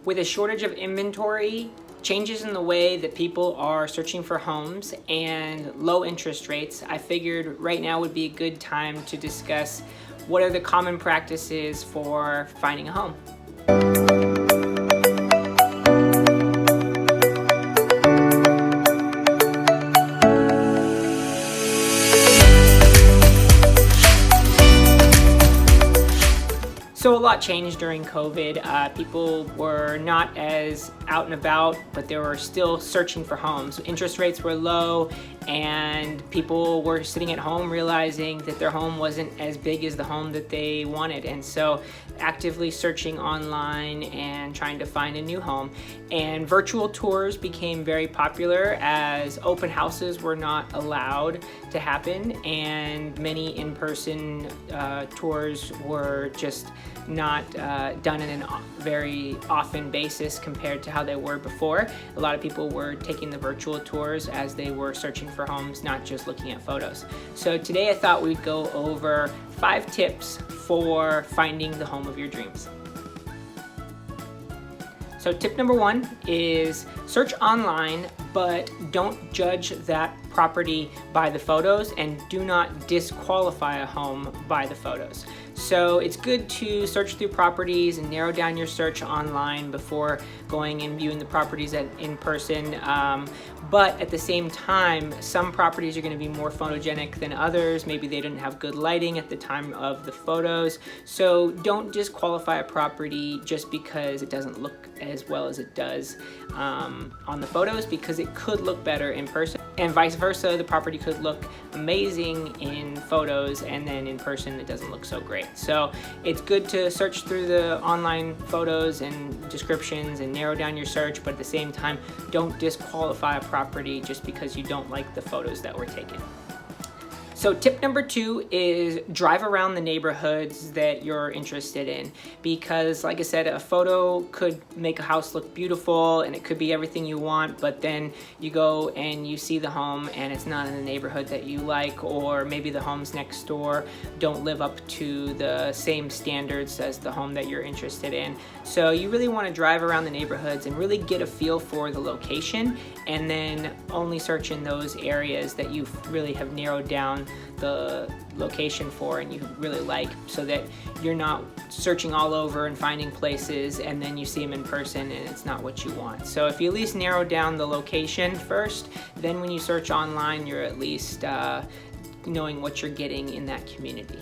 With a shortage of inventory, changes in the way that people are searching for homes, and low interest rates, I figured right now would be a good time to discuss what are the common practices for finding a home. So a lot changed during COVID. People were not as out and about, but they were still searching for homes. Interest rates were low, and people were sitting at home realizing that their home wasn't as big as the home that they wanted. And so actively searching online and trying to find a new home. And virtual tours became very popular as open houses were not allowed to happen, and many in-person tours were just not done in a very often basis compared to how they were before. A lot of people were taking the virtual tours as they were searching for homes, not just looking at photos. So today I thought we'd go over 5 tips for finding the home of your dreams. So tip number 1 is search online, but don't judge that property by the photos, and do not disqualify a home by the photos. So it's good to search through properties and narrow down your search online before going and viewing the properties in person. But at the same time, some properties are going to be more photogenic than others. Maybe they didn't have good lighting at the time of the photos. So don't disqualify a property just because it doesn't look as well as it does on the photos, because it could look better in person. And vice versa, the property could look amazing in photos, and then in person it doesn't look so great. So it's good to search through the online photos and descriptions and narrow down your search, but at the same time, don't disqualify a property just because you don't like the photos that were taken. So tip number 2 is drive around the neighborhoods that you're interested in, because like I said, a photo could make a house look beautiful and it could be everything you want, but then you go and you see the home and it's not in the neighborhood that you like, or maybe the homes next door don't live up to the same standards as the home that you're interested in. So you really want to drive around the neighborhoods and really get a feel for the location, and then only search in those areas that you really have narrowed down the location for and you really like, so that you're not searching all over and finding places and then you see them in person and it's not what you want. So if you at least narrow down the location first, then when you search online, you're at least knowing what you're getting in that community.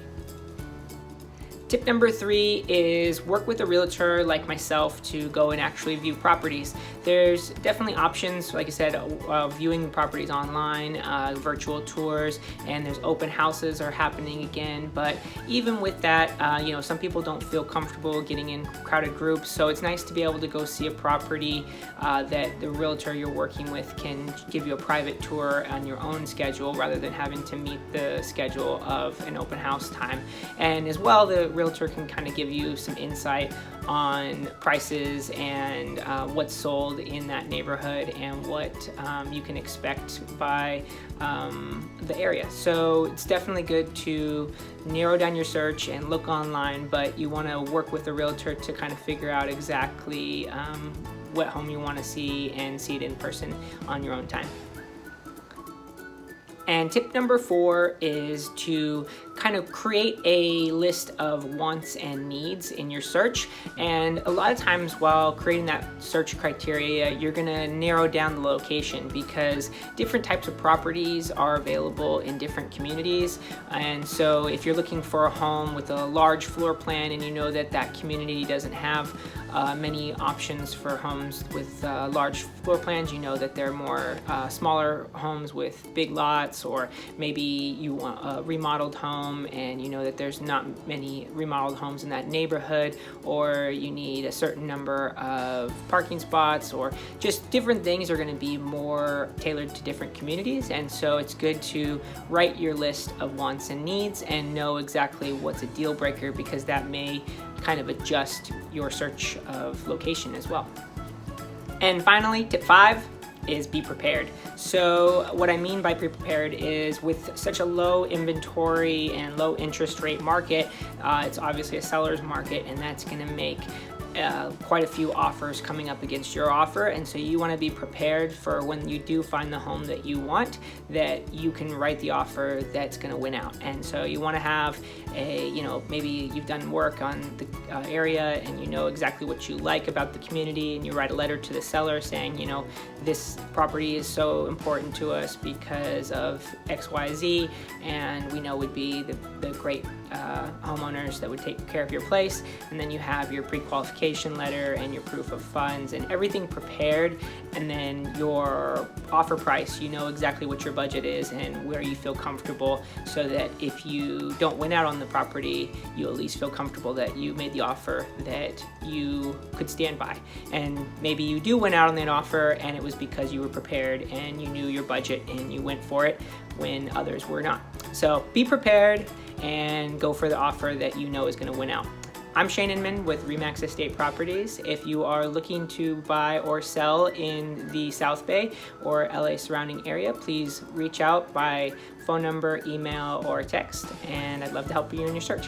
Tip number 3 is work with a realtor like myself to go and actually view properties. There's definitely options, like I said, viewing properties online, virtual tours, and there's open houses are happening again. But even with that, some people don't feel comfortable getting in crowded groups. So it's nice to be able to go see a property that the realtor you're working with can give you a private tour on your own schedule, rather than having to meet the schedule of an open house time. And as well, the realtor can kind of give you some insight on prices and what's sold in that neighborhood and what you can expect by the area. So it's definitely good to narrow down your search and look online, but you want to work with a realtor to kind of figure out exactly what home you want to see and see it in person on your own time. And tip number 4 is to kind of create a list of wants and needs in your search. And a lot of times while creating that search criteria, you're going to narrow down the location, because different types of properties are available in different communities. And so if you're looking for a home with a large floor plan and you know that that community doesn't have many options for homes with large floor plans, you know that they're more smaller homes with big lots, or maybe you want a remodeled home and you know that there's not many remodeled homes in that neighborhood, or you need a certain number of parking spots, or just different things are going to be more tailored to different communities. And so it's good to write your list of wants and needs and know exactly what's a deal breaker, because that may kind of adjust your search of location as well. And finally, tip 5 is be prepared. So what I mean by be prepared is, with such a low inventory and low interest rate market, it's obviously a seller's market, and that's going to make quite a few offers coming up against your offer, and so you want to be prepared for when you do find the home that you want, that you can write the offer that's going to win out. And so you want to have a, maybe you've done work on the area and you know exactly what you like about the community, and you write a letter to the seller saying, this property is so important to us because of XYZ, and we know would be the great homeowners that would take care of your place. And then you have your pre-qualification letter and your proof of funds and everything prepared, and then your offer price, you know exactly what your budget is and where you feel comfortable, so that if you don't win out on the property, you at least feel comfortable that you made the offer that you could stand by. And maybe you do win out on that offer and it was because you were prepared and you knew your budget and you went for it when others were not. So be prepared and go for the offer that you know is going to win out. I'm Cheyne Inman with Remax Estate Properties. If you are looking to buy or sell in the South Bay or LA surrounding area, please reach out by phone number, email, or text, and I'd love to help you in your search.